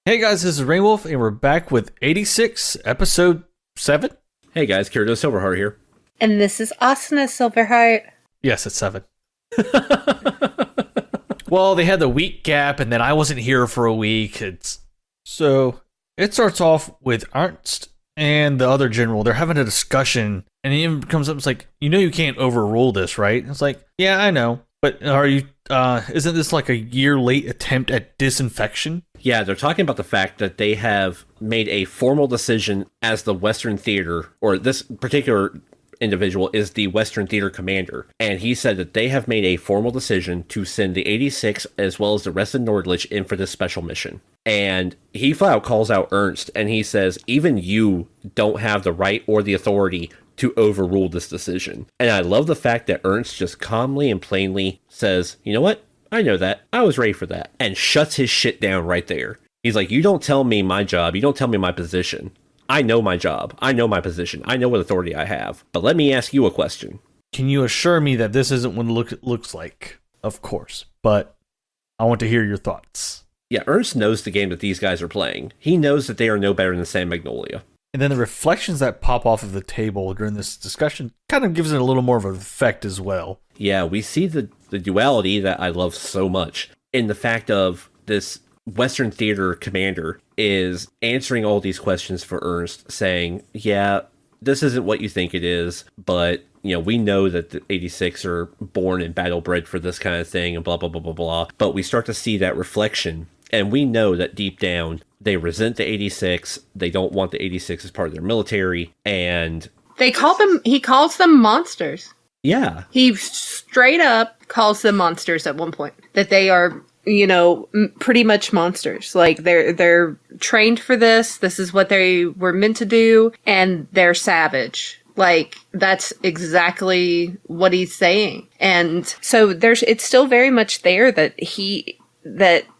Hey guys, this is Rainwolf, and we're back with 86, episode 7? Hey guys, Kirito Silverheart here. And this is Asuna Silverheart. Yes, it's 7. Well, they had the week gap, and then I wasn't here for a week. So, it starts off with Ernst and the other general. They're having a discussion, and he even comes up and it's like, you know you can't overrule this, right? And it's like, yeah, I know. But isn't this like a year late attempt at disinfection? Yeah, they're talking about the fact that they have made a formal decision as the Western Theater, or this particular individual is the Western Theater commander. And he said that they have made a formal decision to send the 86 as well as the rest of Nordlich in for this special mission. And he flat out calls out Ernst, and he says, even you don't have the right or the authority to overrule this decision. And I love the fact that Ernst just calmly and plainly says, you know what? I know that. I was ready for that. And shuts his shit down right there. He's like, you don't tell me my job. You don't tell me my position. I know my job. I know my position. I know what authority I have. But let me ask you a question. Can you assure me that this isn't what it looks like? Of course. But I want to hear your thoughts. Yeah, Ernst knows the game that these guys are playing. He knows that they are no better than San Magnolia. And then the reflections that pop off of the table during this discussion kind of gives it a little more of an effect as well. Yeah, we see the duality that I love so much in the fact of this Western Theater commander is answering all these questions for Ernst, saying, yeah, this isn't what you think it is, but, you know, we know that the 86 are born and battle bred for this kind of thing and blah, blah, blah, blah, blah. But we start to see that reflection, and we know that deep down, they resent the 86, they don't want the 86 as part of their military, and he calls them monsters. Yeah. He straight up calls them monsters at one point. That they are, you know, pretty much monsters. Like, they're trained for this. This is what they were meant to do. And they're savage. Like, that's exactly what he's saying. And so it's still very much there that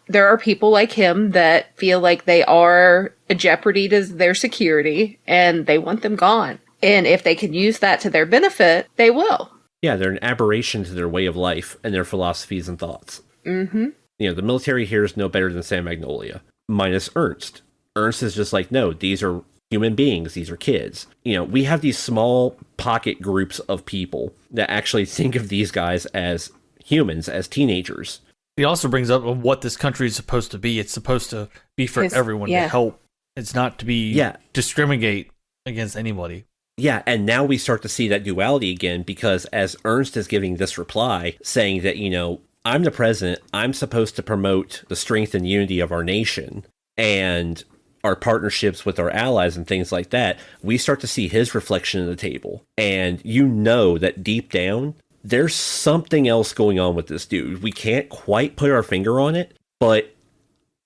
there are people like him that feel like they are a jeopardy to their security and they want them gone. And if they can use that to their benefit, they will. Yeah, they're an aberration to their way of life and their philosophies and thoughts. Mm-hmm. You know, the military here is no better than San Magnolia, minus Ernst. Ernst is just like, no, these are human beings. These are kids. You know, we have these small pocket groups of people that actually think of these guys as humans, as teenagers. He also brings up what this country is supposed to be. It's supposed to be for everyone to help. It's not to be discriminate against anybody. Yeah, and now we start to see that duality again, because as Ernst is giving this reply, saying that, you know, I'm the president, I'm supposed to promote the strength and unity of our nation and our partnerships with our allies and things like that, we start to see his reflection in the table. And you know that deep down, there's something else going on with this dude. We can't quite put our finger on it, but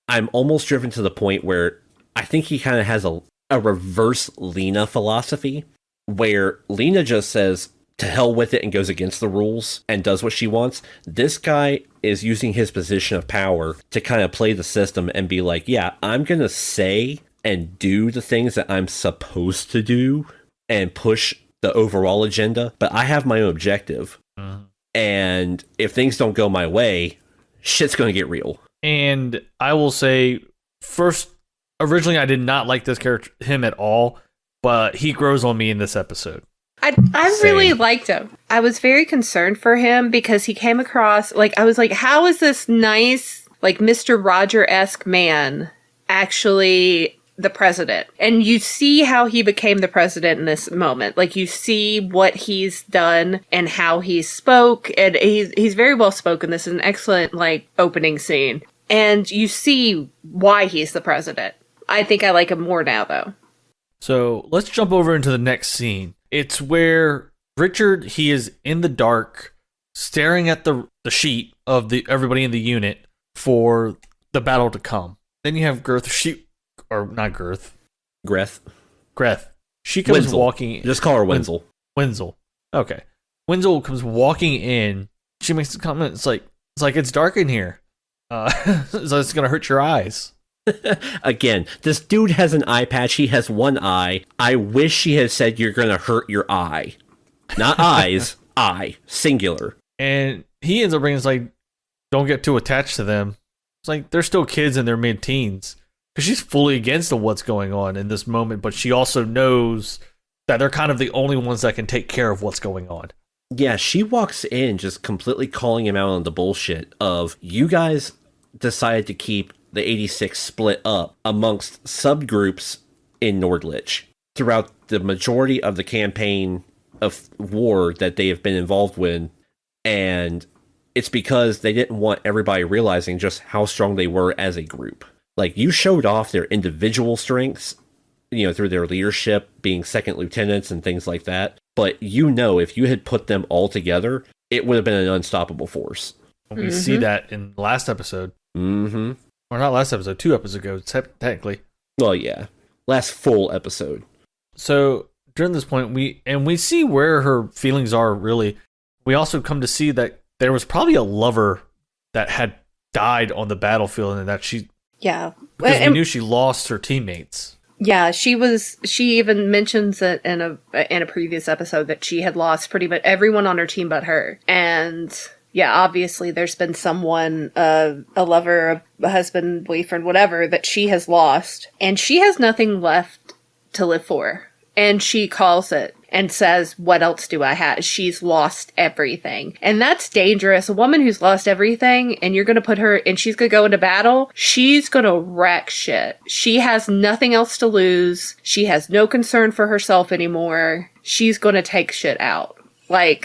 I'm almost driven to the point where I think he kind of has a reverse Lena philosophy, where Lena just says, to hell with it, and goes against the rules and does what she wants. This guy is using his position of power to kind of play the system and be like, yeah, I'm going to say and do the things that I'm supposed to do and push the overall agenda, but I have my own objective. And if things don't go my way, shit's going to get real. And I will say, first, originally I did not like this character, him at all, but he grows on me in this episode. I really liked him. I was very concerned for him because he came across, like, I was like, how is this nice, like, Mr. Roger-esque man actually the president? And you see how he became the president in this moment. Like, you see what he's done and how he spoke, and he's very well spoken. This is an excellent, like, opening scene. And you see why he's the president. I think I like him more now, though. So let's jump over into the next scene. It's where Richard, he is in the dark, staring at the sheet of everybody in the unit for the battle to come. Then you have Greth. She comes Wenzel. walking. Just call her Wenzel. Wenzel. Okay. Wenzel comes walking in. She makes a comment. It's like it's dark in here. So it's gonna hurt your eyes. Again, this dude has an eye patch. He has one eye. I wish she had said you're going to hurt your eye. Not eyes, eye. Singular. And he ends up bringing, it's like, don't get too attached to them. It's like, they're still kids in their mid-teens. because she's fully against what's going on in this moment, but she also knows that they're kind of the only ones that can take care of what's going on. Yeah, she walks in just completely calling him out on the bullshit of, you guys decided to keep the 86 split up amongst subgroups in Nordlich throughout the majority of the campaign of war that they have been involved with, and it's because they didn't want everybody realizing just how strong they were as a group. Like, you showed off their individual strengths, you know, through their leadership, being second lieutenants and things like that. But you know, if you had put them all together, it would have been an unstoppable force. We see that in the last episode. Mm-hmm. Or not last episode, 2 episodes ago, technically. Well, yeah. Last full episode. So during this point, we see where her feelings are, really. We also come to see that there was probably a lover that had died on the battlefield, and that she... Yeah. Because we knew she lost her teammates. Yeah, she even mentions it in a previous episode that she had lost pretty much everyone on her team but her. And yeah, obviously there's been someone, a lover, a husband, boyfriend, whatever, that she has lost. And she has nothing left to live for. And she calls it and says, what else do I have? She's lost everything. And that's dangerous. A woman who's lost everything, and you're going to put her, and she's going to go into battle, she's going to wreck shit. She has nothing else to lose. She has no concern for herself anymore. She's going to take shit out.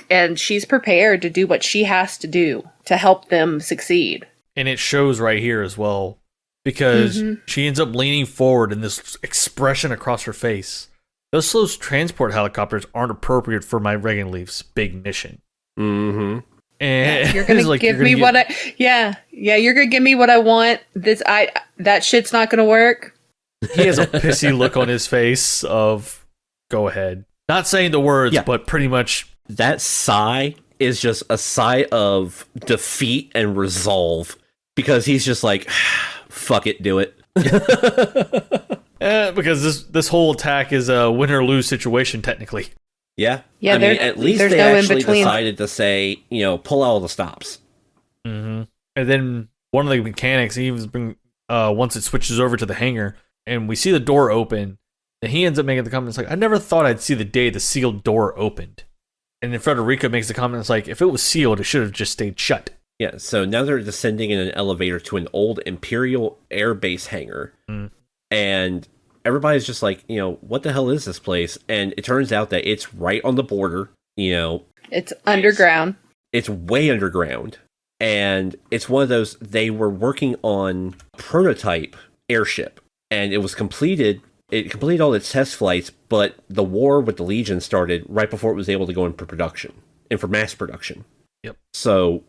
And she's prepared to do what she has to do to help them succeed. And it shows right here as well, because she ends up leaning forward and this expression across her face. Those transport helicopters aren't appropriate for my Regenleaf's big mission. Mm-hmm. And you're gonna give me what I you're gonna give me what I want. That shit's not gonna work. He has a pissy look on his face of, go ahead. Not saying the words, but pretty much. That sigh is just a sigh of defeat and resolve, because he's just like, fuck it, do it. Because this whole attack is a win or lose situation, technically. Yeah. I mean, at least they actually decided to say, pull out all the stops. Mm-hmm. And then one of the mechanics, he even once it switches over to the hangar, and we see the door open, and he ends up making the comment, it's like, I never thought I'd see the day the sealed door opened. And then Frederica makes the comment, it's like, if it was sealed, it should have just stayed shut. Yeah, so now they're descending in an elevator to an old Imperial Air Base hangar. And everybody's just like, what the hell is this place? And it turns out that it's right on the border, It's underground. It's way underground. And it's one of those, they were working on prototype airship. And it was completed. It completed all its test flights, but the war with the Legion started right before it was able to go into production, and for mass production. Yep. So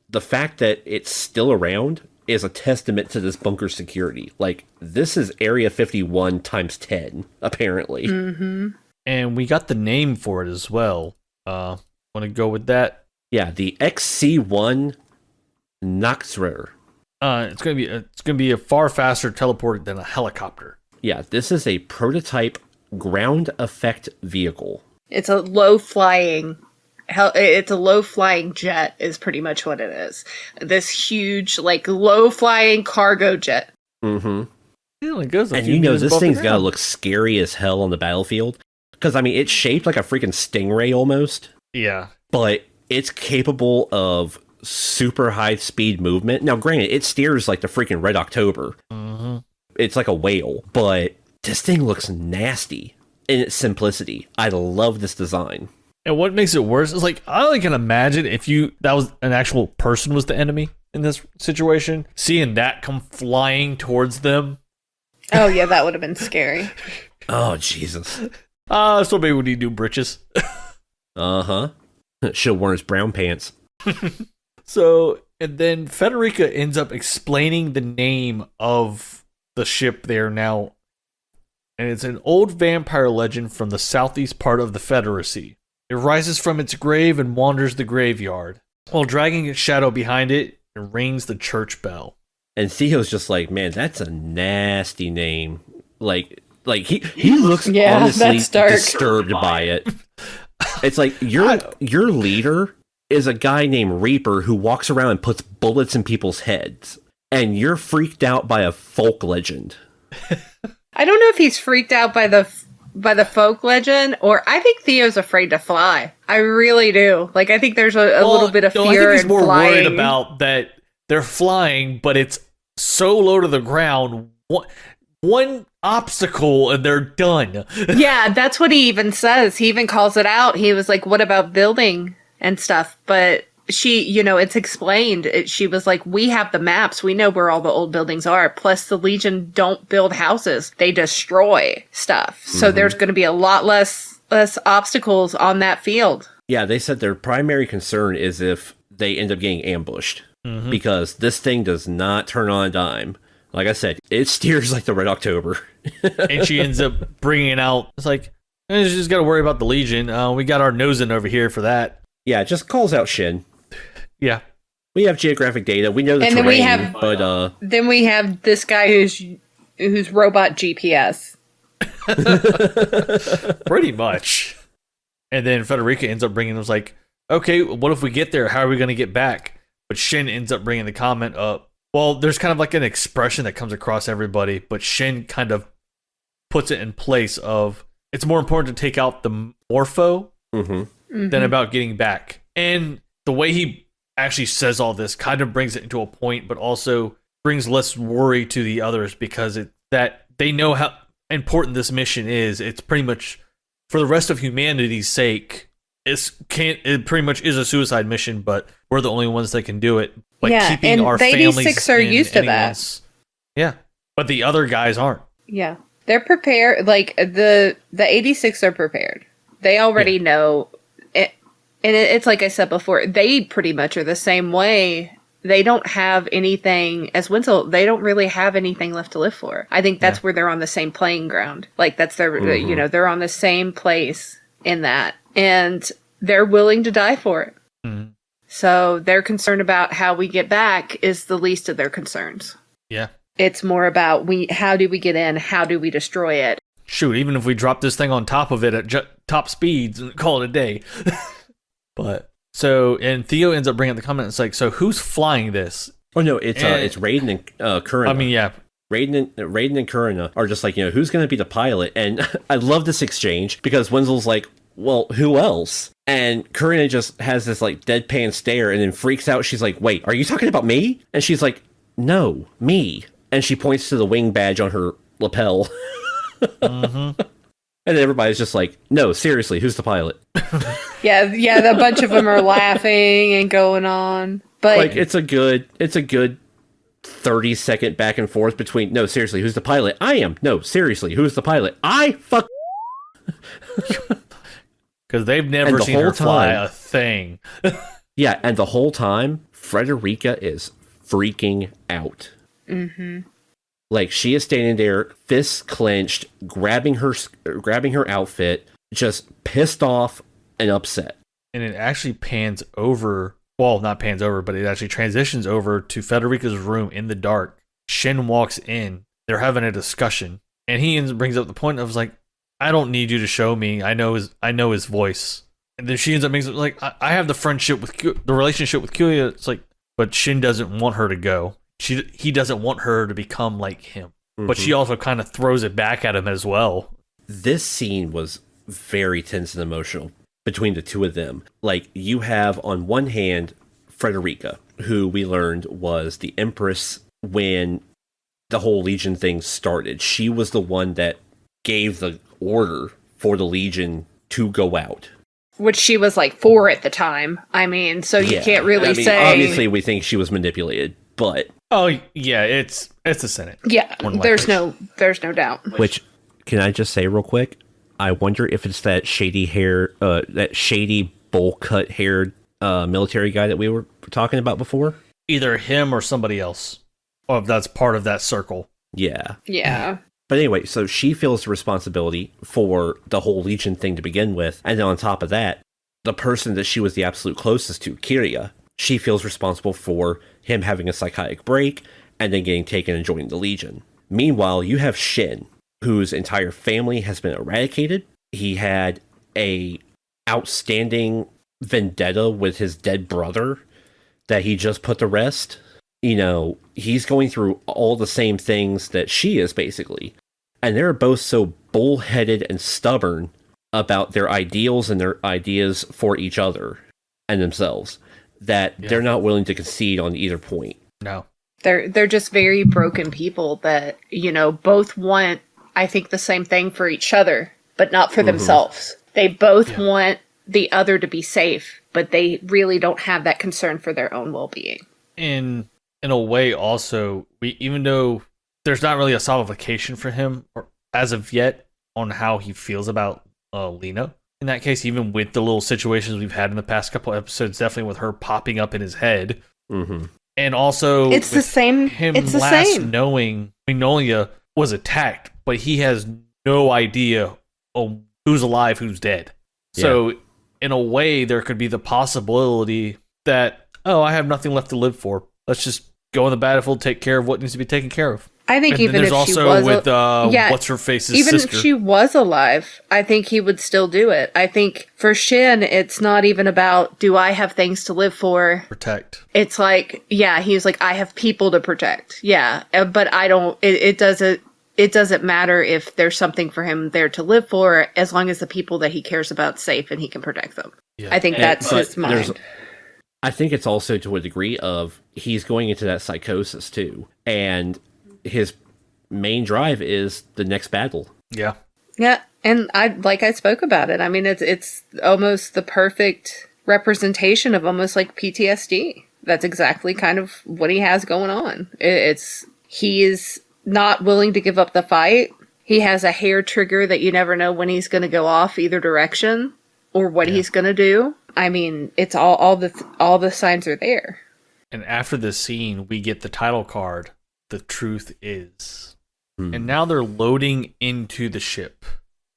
the fact that it's still around is a testament to this bunker security. Like, this is Area 51 times 10, apparently. Mm-hmm. And we got the name for it as well. Want to go with that? Yeah, the XC-1 Naxxraer. It's gonna be a far faster teleport than a helicopter. Yeah, this is a prototype ground effect vehicle. It's a low flying jet is pretty much what it is. This huge, low flying cargo jet. Mm-hmm. It only goes a and few meters this above thing's the gotta ground. look scary as hell on the battlefield. Because, it's shaped like a freaking stingray almost. Yeah. But it's capable of super high speed movement. Now, granted, it steers like the freaking Red October. Mm-hmm. It's like a whale, but this thing looks nasty in its simplicity. I love this design. And what makes it worse is I only can imagine if that was an actual person was the enemy in this situation, seeing that come flying towards them. Oh yeah, that would have been scary. Oh Jesus. So maybe we need new britches. Uh-huh. Should have worn his brown pants. So, and then Federica ends up explaining the name of the ship there now. And it's an old vampire legend from the southeast part of the Federacy. It rises from its grave and wanders the graveyard, while dragging its shadow behind it and rings the church bell. And Theo's just like, man, that's a nasty name. Like he looks honestly disturbed by it. It's like your leader is a guy named Reaper who walks around and puts bullets in people's heads, and you're freaked out by a folk legend. I don't know if he's freaked out by the folk legend, or I think Theo's afraid to fly. I really do. Like, I think there's a little bit of fear I think he's in more flying. worried about that they're flying, but it's so low to the ground. One obstacle and they're done. Yeah, that's what he even says. He even calls it out. He was like, what about building and stuff? But she, it's explained. She was like, we have the maps. We know where all the old buildings are. Plus, the Legion don't build houses. They destroy stuff. So there's going to be a lot less obstacles on that field. Yeah, they said their primary concern is if they end up getting ambushed. Because this thing does not turn on a dime. Like I said, it steers like the Red October. And she ends up bringing out, it's like, she's just got to worry about the Legion. We got our nose in over here for that. Yeah, it just calls out Shin. Yeah. We have geographic data. We know the And terrain, but then we have this guy who's robot GPS. Pretty much. And then Frederica ends up bringing, was like, okay, what if we get there? How are we going to get back? But Shin ends up bringing the comment up. Well, there's kind of like an expression that comes across everybody, but Shin kind of puts it in place of, it's more important to take out the Morpho than about getting back. And the way he actually says all this kind of brings it into a point, but also brings less worry to the others, because that they know how important this mission is. It's pretty much, for the rest of humanity's sake, it pretty much is a suicide mission, but we're the only ones that can do it. But keeping and our the families 86 are used to that. Yeah, but the other guys aren't. Yeah, they're prepared. Like the 86 are prepared. They already know it, and it's like I said before. They pretty much are the same way. They don't have anything, as Winslow, they don't really have anything left to live for. I think that's where they're on the same playing ground. Like that's their, they're on the same place in that. And they're willing to die for it. Mm-hmm. So their concern about how we get back is the least of their concerns. Yeah. It's more about how do we get in? How do we destroy it? Shoot, even if we drop this thing on top of it at top speeds and call it a day. But so, and Theo ends up bringing up the comment. It's like, so who's flying this? Oh no, it's Raiden and Kurina. I mean, yeah. Raiden and Kurina are just like, who's going to be the pilot? And I love this exchange because Wenzel's like, well, who else? And Kurina just has this like deadpan stare and then freaks out. She's like, wait, are you talking about me? And she's like, no, me. And she points to the wing badge on her lapel. And everybody's just like, no, seriously, who's the pilot? Yeah, a bunch of them are laughing and going on. But like, it's a good 30-second back and forth between, no, seriously, who's the pilot? I am. No, seriously, who's the pilot? I fuck. Because they've never seen her fly a thing. Yeah, and the whole time, Frederica is freaking out. Mm-hmm. Like, she is standing there, fists clenched, grabbing her outfit, just pissed off and upset. And it actually pans over, well, not pans over, but it actually transitions over to Federica's room in the dark. Shin walks in. They're having a discussion. And he brings up the point of, like, I don't need you to show me. I know his voice. And then she ends up making it like, I have the relationship with Kyoya. It's like, but Shin doesn't want her to go. He doesn't want her to become like him. Mm-hmm. But she also kind of throws it back at him as well. This scene was very tense and emotional between the two of them. Like, you have on one hand Frederica, who we learned was the Empress when the whole Legion thing started. She was the one that gave the order for the Legion to go out. Which she was like 4 at the time. I mean, so you can't really say. Obviously, we think she was manipulated, but oh yeah, it's the Senate. Yeah, there's no doubt. Which, can I just say real quick? I wonder if it's that shady hair, that shady bowl cut haired military guy that we were talking about before. Either him or somebody else, or if that's part of that circle. Yeah. Yeah. But anyway, so she feels the responsibility for the whole Legion thing to begin with. And then on top of that, the person that she was the absolute closest to, Kiria, she feels responsible for him having a psychotic break and then getting taken and joining the Legion. Meanwhile, you have Shin, whose entire family has been eradicated. He had a outstanding vendetta with his dead brother that he just put to rest. he's going through all the same things that she is, basically. And they're both so bullheaded and stubborn about their ideals and their ideas for each other and themselves that they're not willing to concede on either point. No. They're just very broken people that, both want, I think, the same thing for each other, but not for themselves. They both want the other to be safe, but they really don't have that concern for their own well-being. In a way, also, even though there's not really a solidification for him or as of yet on how he feels about Lena. In that case, even with the little situations we've had in the past couple episodes, definitely with her popping up in his head. Mm-hmm. And also, it's the same. It's the same. Knowing Magnolia was attacked, but he has no idea who's alive, who's dead. Yeah. So, in a way, there could be the possibility that, I have nothing left to live for. Let's just go on the battlefield, take care of what needs to be taken care of. I think even if also she was with what's her face's even sister. if she was alive, I think he would still do it. I think for Shin, it's not even about do I have things to live for, protect. It's like, he's like, I have people to protect. Yeah, but I don't. It doesn't matter if there's something for him there to live for, as long as the people that he cares about safe and he can protect them. Yeah. I think that's his mind. I think it's also to a degree of he's going into that psychosis too, and his main drive is the next battle. Yeah. Yeah, and I spoke about it. I mean, it's almost the perfect representation of almost like PTSD. That's exactly kind of what he has going on. He is not willing to give up the fight. He has a hair trigger that you never know when he's going to go off either direction or what he's going to do. I mean, it's all the signs are there. And after this scene, we get the title card. The truth is. And now they're loading into the ship.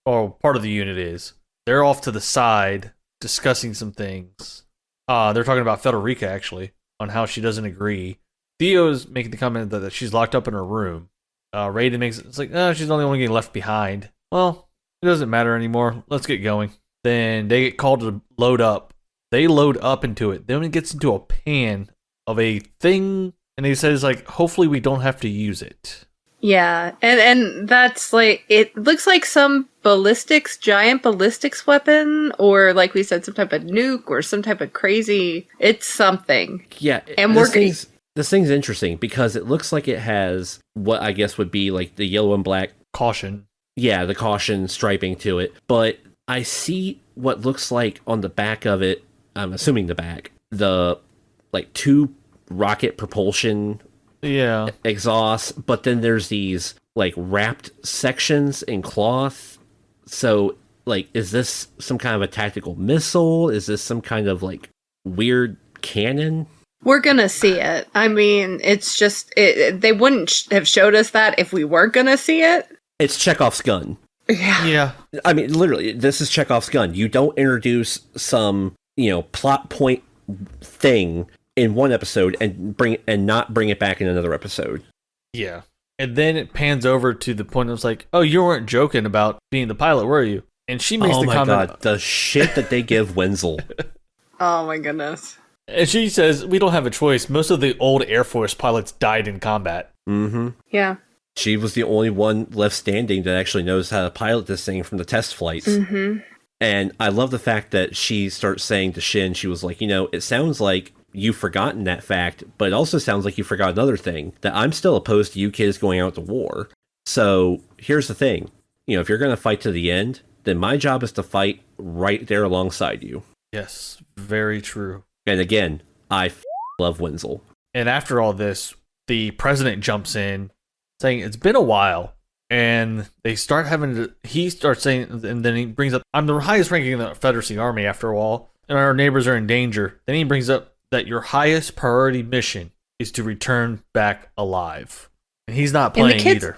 Or part of the unit is. They're off to the side discussing some things. They're talking about Federica, actually, on how she doesn't agree. Theo's making the comment that she's locked up in her room. Raiden makes it's like, she's the only one getting left behind. Well, it doesn't matter anymore. Let's get going. Then they get called to load up. They load up into it. Then it gets into a pan of a thing. And he says, like, hopefully we don't have to use it. Yeah, and that's like, it looks like some giant ballistics weapon, or like we said, some type of nuke, or some type of crazy, it's something. Yeah, and this thing's interesting, because it looks like it has what I guess would be like the yellow and black caution. Yeah, the caution striping to it. But I see what looks like on the back of it, I'm assuming the back, the like two rocket propulsion exhaust, but then there's these like wrapped sections in cloth. So like, is this some kind of a tactical missile? Is this some kind of like weird cannon? We're gonna see it. I mean, it's just they wouldn't have showed us that if we weren't gonna see it. It's Chekhov's gun. Yeah. I mean, literally, this is Chekhov's gun. You don't introduce some plot point thing in one episode and not bring it back in another episode. Yeah. And then it pans over to the point of it's like, oh, you weren't joking about being the pilot, were you? And she makes the comment. Oh my god, the shit that they give Wenzel. Oh my goodness. And she says, we don't have a choice. Most of the old Air Force pilots died in combat. Mm-hmm. Yeah. She was the only one left standing that actually knows how to pilot this thing from the test flights. Mm-hmm. And I love the fact that she starts saying to Shin, she was like, it sounds like you've forgotten that fact, but it also sounds like you forgot another thing, that I'm still opposed to you kids going out to war. So here's the thing. If you're going to fight to the end, then my job is to fight right there alongside you. Yes, very true. And again, I love Wenzel. And after all this, the president jumps in saying it's been a while. And they start he starts saying, and then he brings up, I'm the highest ranking in the Confederacy Army after all, and our neighbors are in danger. Then he brings up that your highest priority mission is to return back alive. And he's not playing either.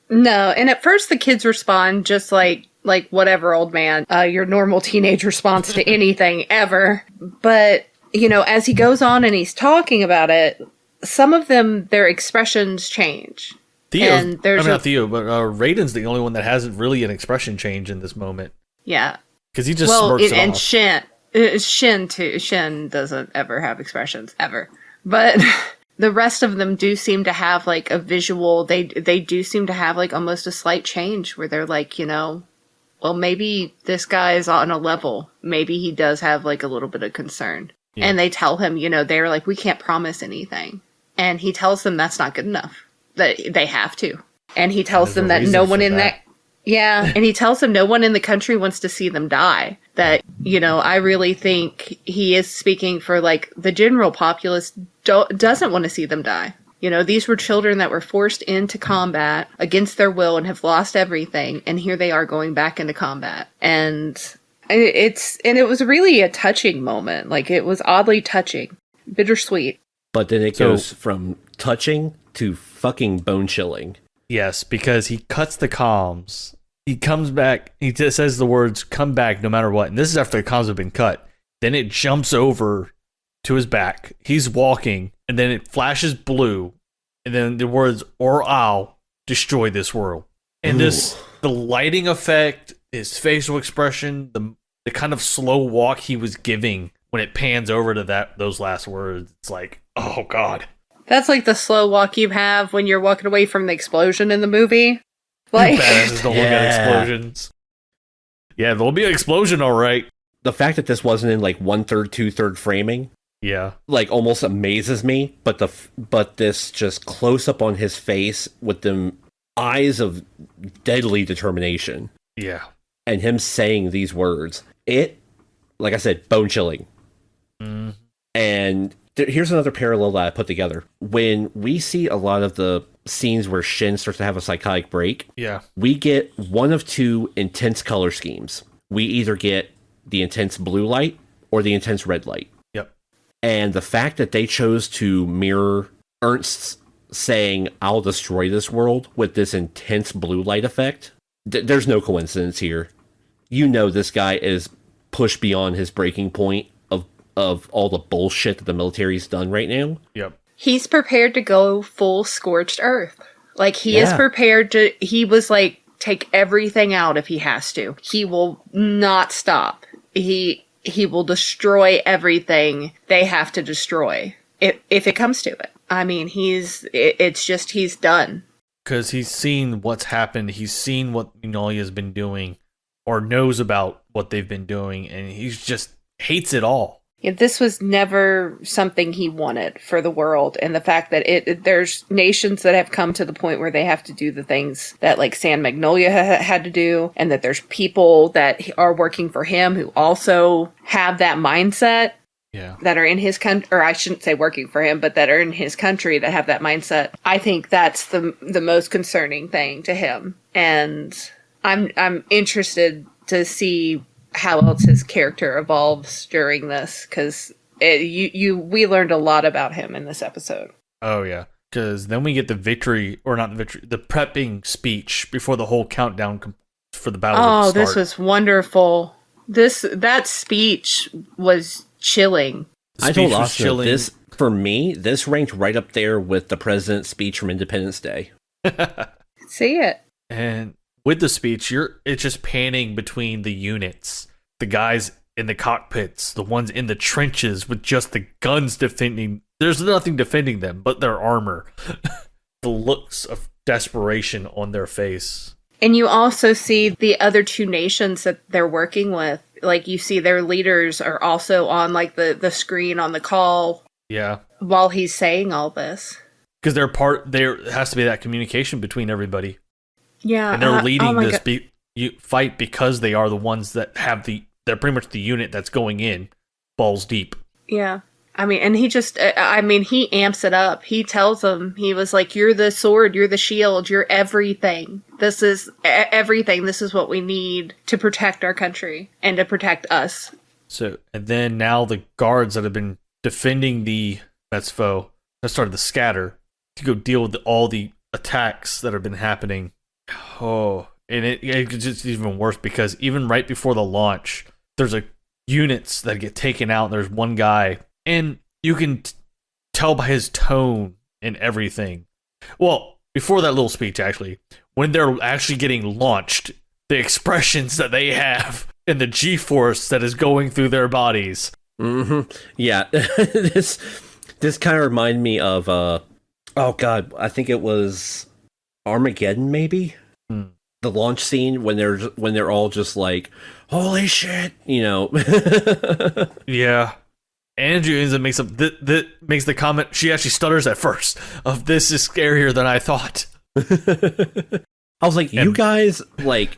No, and at first the kids respond just like whatever, old man, your normal teenage response to anything ever. But, as he goes on and he's talking about it, some of them, their expressions change. Not Theo, but Raiden's the only one that hasn't really an expression change in this moment. Yeah. Because he just smirks it and off. Shin too. Shin doesn't ever have expressions, ever. But The rest of them do seem to have like a visual. They do seem to have like almost a slight change where they're like, well, maybe this guy is on a level. Maybe he does have like a little bit of concern. Yeah. And they tell him, they're like, we can't promise anything. And he tells them that's not good enough, that they have to. And he tells them that no one in that. Yeah. And he tells them no one in the country wants to see them die. That, I really think he is speaking for like the general populace doesn't want to see them die. These were children that were forced into combat against their will and have lost everything. And here they are going back into combat. And it was really a touching moment. Like, it was oddly touching, bittersweet. But then it goes from touching to fucking bone chilling. Yes, because he cuts the comms. He comes back. He just says the words, come back no matter what. And this is after the comms have been cut. Then it jumps over to his back. He's walking. And then it flashes blue. And then the words, or I'll destroy this world. And the lighting effect, his facial expression, the kind of slow walk he was giving when it pans over to those last words. It's like, oh, God. That's like the slow walk you have when you're walking away from the explosion in the movie. Like, badasses don't look at explosions. Yeah, there'll be an explosion, all right. The fact that this wasn't in like 1/3, 2/3 framing, like almost amazes me. But this just close up on his face with them eyes of deadly determination. Yeah, and him saying these words, it, like I said, bone chilling. And here's another parallel that I put together. When we see a lot of the scenes where Shin starts to have a psychotic break, we get one of two intense color schemes. We either get the intense blue light or the intense red light. Yep. And the fact that they chose to mirror Ernst's saying, I'll destroy this world with this intense blue light effect, there's no coincidence here. This guy is pushed beyond his breaking point of all the bullshit that the military's done right now. Yep. He's prepared to go full scorched earth. Like, he is prepared to, he was like, take everything out if he has to. He will not stop. He will destroy everything they have to destroy if it comes to it. I mean, he's done. Because he's seen what's happened. He's seen what Magnolia has been doing or knows about what they've been doing. And he's just hates it all. Yeah, this was never something he wanted for the world. And the fact that there's nations that have come to the point where they have to do the things that like San Magnolia had to do. And that there's people that are working for him who also have that mindset. Yeah. That are in his country, or I shouldn't say working for him, but that are in his country that have that mindset. I think that's the most concerning thing to him. And I'm interested to see how else his character evolves during this, because we learned a lot about him in this episode. Oh yeah, because then we get the prepping speech before the whole countdown for the battle. Oh, this was wonderful. That speech was chilling. I told Oscar this, for me, this ranked right up there with the president's speech from Independence Day. See it. And with the speech, it's just panning between the units, the guys in the cockpits, the ones in the trenches with just the guns defending. There's nothing defending them but their armor. The looks of desperation on their face. And you also see the other two nations that they're working with. Like, you see their leaders are also on like the screen on the call. Yeah. While he's saying all this. Because there has to be that communication between everybody. Yeah. And they're leading this fight because they are the ones that have they're pretty much the unit that's going in balls deep. Yeah. I mean, and he amps it up. He tells them, he was like, you're the sword, you're the shield, you're everything. This is everything. This is what we need to protect our country and to protect us. So, and then now the guards that have been defending the Metzfoe have started to scatter to go deal with all the attacks that have been happening. Oh, and it's just even worse because even right before the launch, there's units that get taken out. And there's one guy, and you can tell by his tone and everything. Well, before that little speech, actually, when they're actually getting launched, the expressions that they have and the G-force that is going through their bodies. Mm-hmm. Yeah, this This kind of reminded me of oh god, I think it was Armageddon, maybe. The launch scene when they're all just like, holy shit, you know. Yeah. Andrew ends up makes the comment. She actually stutters at first. Of this is scarier than I thought. I was like, you guys, like,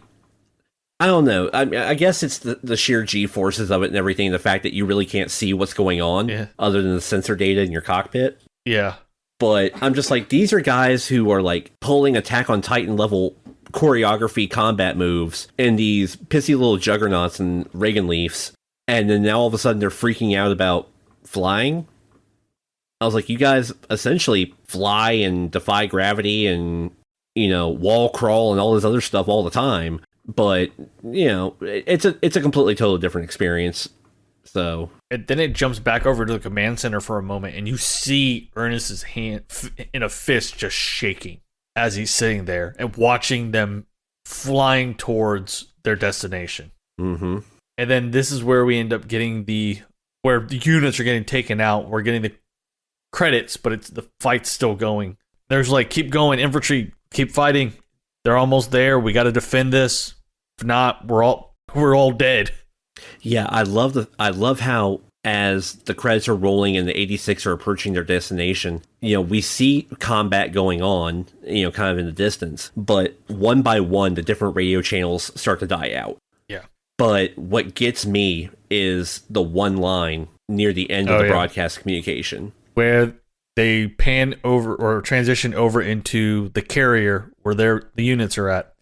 I don't know. I guess it's the sheer G forces of it and everything. The fact that you really can't see what's going on other than the sensor data in your cockpit. Yeah. But I'm just like, these are guys who are like pulling Attack on Titan level choreography combat moves in these pissy little juggernauts and Reagan Leafs. And then now all of a sudden they're freaking out about flying. I was like, you guys essentially fly and defy gravity and, you know, wall crawl and all this other stuff all the time. But, you know, it's a completely totally different experience. So. And then it jumps back over to the command center for a moment, and you see Ernest's hand in a fist just shaking as he's sitting there and watching them flying towards their destination. Mm-hmm. And then this is where we end up getting where the units are getting taken out. We're getting the credits, but the fight's still going. There's like, keep going, infantry, keep fighting. They're almost there. We got to defend this. If not, we're all dead. Yeah, I love how as the credits are rolling and the 86 are approaching their destination, you know, we see combat going on, you know, kind of in the distance, but one by one, the different radio channels start to die out. Yeah. But what gets me is the one line near the end of the broadcast communication, where they pan over or transition over into the carrier where the units are at.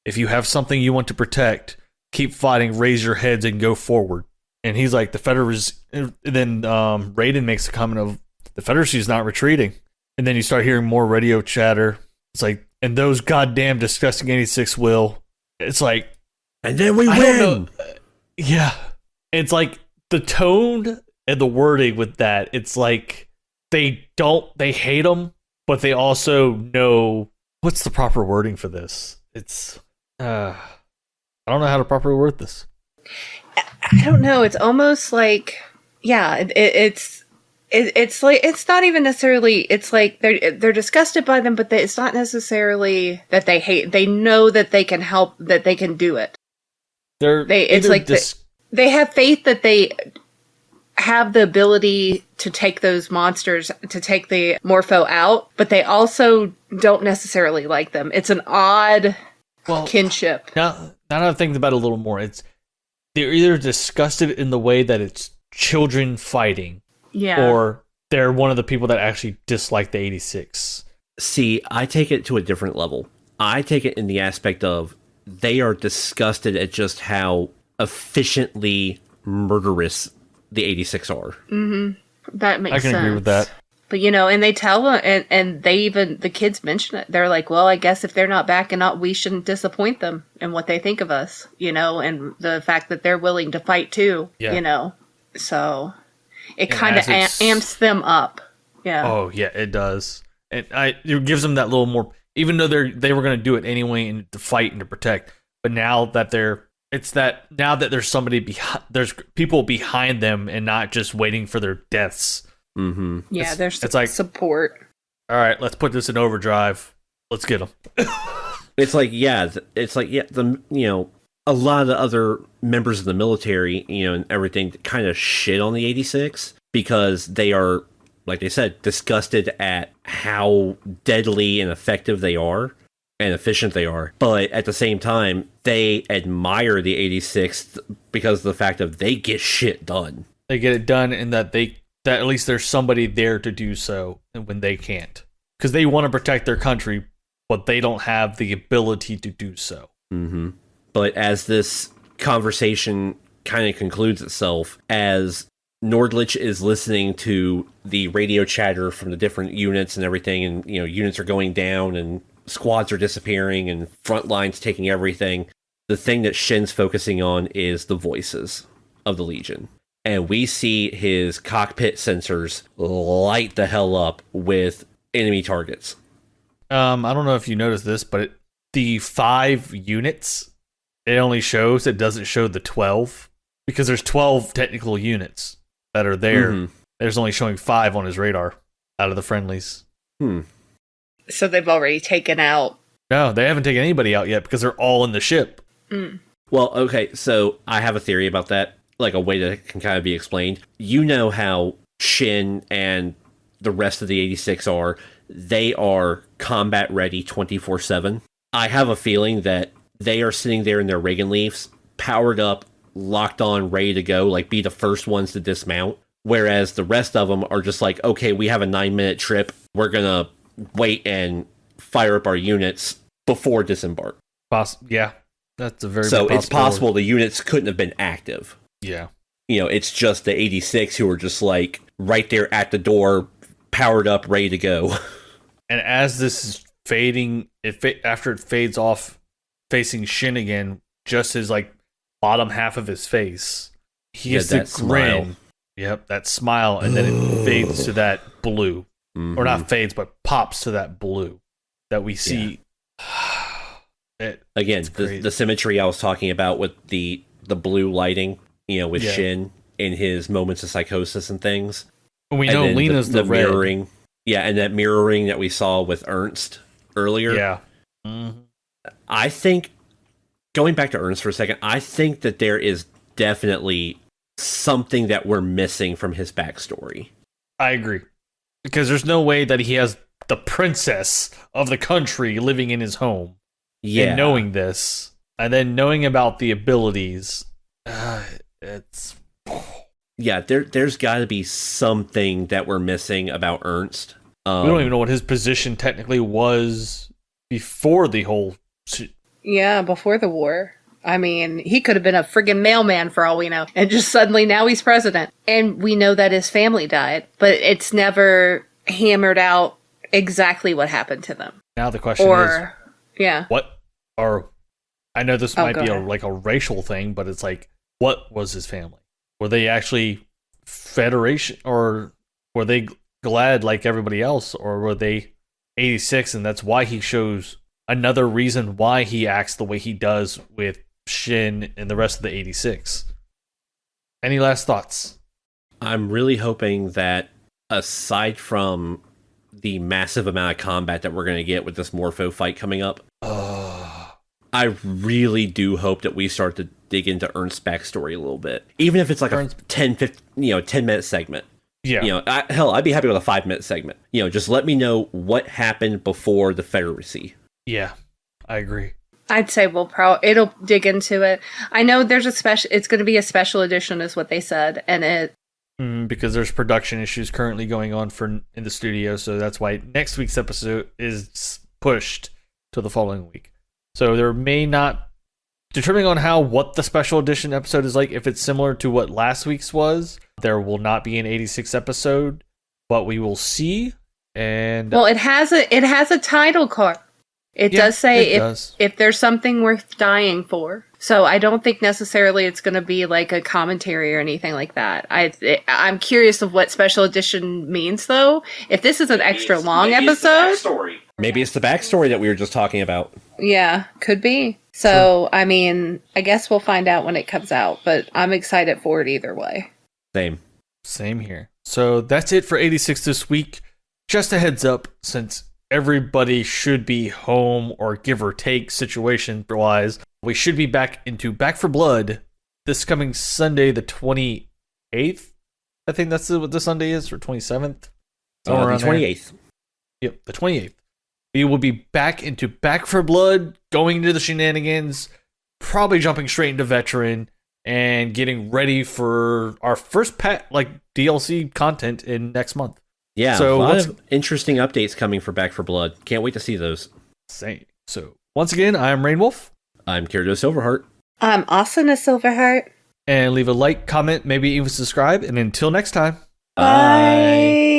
If you have something you want to protect, keep fighting, raise your heads, and go forward. And he's like, the Federacy. Then Raiden makes a comment of, the Federacy is not retreating. And then you start hearing more radio chatter. It's like, and those goddamn disgusting 86 will. It's like, and then we I win. don't know. Yeah. It's like the tone and the wording with that. It's like they hate them, but they also know what's the proper wording for this. It's, I don't know how to properly word this. I don't know. It's almost like, yeah, it's like, it's not even necessarily, it's like they're disgusted by them, but it's not necessarily that they hate, they know that they can help, that they can do it. It's like they have faith that they have the ability to take those monsters, to take the Morpho out, but they also don't necessarily like them. It's an odd kinship. Now that I'm thinking about it a little more, they're either disgusted in the way that it's children fighting, or they're one of the people that actually dislike the 86. See, I take it to a different level. I take it in the aspect of they are disgusted at just how efficiently murderous the 86 are. Mm-hmm. That makes sense. I can agree with that. But, you know, and they tell them, and they even, the kids mention it. They're like, well, I guess if they're not backing up, we shouldn't disappoint them in what they think of us, you know, and the fact that they're willing to fight too, you know. So it kind of amps them up. Yeah. Oh, yeah, it does. And it gives them that little more, even though they were going to do it anyway and to fight and to protect. But now that now that there's somebody behind, there's people behind them and not just waiting for their deaths. Mm-hmm. Yeah, there's like support. All right, let's put this in overdrive. Let's get them. It's like, the, you know, a lot of the other members of the military, you know, and everything kind of shit on the 86 because they are, like they said, disgusted at how deadly and effective they are and efficient they are. But at the same time, they admire the 86 because of the fact of they get shit done. They get it done, and that at least there's somebody there to do so when they can't. Because they want to protect their country, but they don't have the ability to do so. Mm-hmm. But as this conversation kind of concludes itself, as Nordlich is listening to the radio chatter from the different units and everything, and, you know, units are going down and squads are disappearing and front lines taking everything, the thing that Shin's focusing on is the voices of the Legion. And we see his cockpit sensors light the hell up with enemy targets. I don't know if you noticed this, but the 5 units, it doesn't show the 12, because there's 12 technical units that are there There's only showing 5 on his radar out of the friendlies. So they've already taken out. No, they haven't taken anybody out yet because they're all in the ship. Well, okay, so I have a theory about that, like a way that can kind of be explained. You know how Shin and the rest of the 86 are. They are combat ready 24/7. I have a feeling that they are sitting there in their Reagan Leafs, powered up, locked on, ready to go, like be the first ones to dismount. Whereas the rest of them are just like, okay, we have a 9-minute trip. We're going to wait and fire up our units before disembark. Yeah, that's a very So big it's possible the units couldn't have been active. Yeah. You know, it's just the 86 who are just like right there at the door, powered up, ready to go. And as this is fading, after it fades off, facing Shin again, just his like bottom half of his face, he has that the grin. smile. Yep, that smile, and then it fades to that blue, or not fades, but pops to that blue that we see. Again, the symmetry I was talking about with the blue lighting, you know, with Shin in his moments of psychosis and things. We know Lena's the red. mirroring. Yeah, and that mirroring that we saw with Ernst earlier. Yeah. I think, going back to Ernst for a second, I think that there is definitely something that we're missing from his backstory. I agree. Because there's no way that he has the princess of the country living in his home. Yeah. And knowing this, and then knowing about the abilities, it's... Yeah, there's got to be something that we're missing about Ernst. We don't even know what his position technically was before the whole... Yeah, before the war. I mean, he could have been a friggin' mailman for all we know. And just suddenly now he's president. And we know that his family died, but it's never hammered out exactly what happened to them. Now the question is... Yeah. What are... I know this might be ahead. a racial thing, but it's like, what was his family? Were they actually Federation, or were they glad like everybody else, or were they 86, and that's why he shows another reason why he acts the way he does with Shin and the rest of the 86? Any last thoughts? I'm really hoping that aside from the massive amount of combat that we're going to get with this Morpho fight coming up, I really do hope that we start to dig into Ernst's backstory a little bit. Even if it's like a 10-minute segment. Yeah. You know, I'd be happy with a 5-minute segment. You know, just let me know what happened before the Confederacy. Yeah, I agree. I'd say it'll dig into it. I know there's it's going to be a special edition is what they said. And because there's production issues currently going on in the studio. So that's why next week's episode is pushed to the following week. So there may not, depending on what the special edition episode is like, if it's similar to what last week's was, there will not be an 86 episode, but we will see. And well, it has a title card. It does say if there's something worth dying for. So I don't think necessarily it's going to be like a commentary or anything like that. I'm curious of what special edition means, though. If this is an extra long episode, maybe it's the backstory that we were just talking about. Yeah, could be. So, I mean, I guess we'll find out when it comes out, but I'm excited for it either way. Same here. So that's it for 86 this week. Just a heads up, since everybody should be home or give or take situation-wise, we should be back into Back 4 Blood this coming Sunday, the 28th. I think that's what the Sunday is, or 27th. The 28th. Yep, the 28th. We will be back into Back 4 Blood, going into the shenanigans, probably jumping straight into Veteran, and getting ready for our first DLC content in next month. Yeah, so a lot of interesting updates coming for Back 4 Blood. Can't wait to see those. Same. So, once again, I'm Rainwolf. I'm Kirito Silverheart. I'm Asuna Silverheart. And leave a like, comment, maybe even subscribe. And until next time. Bye.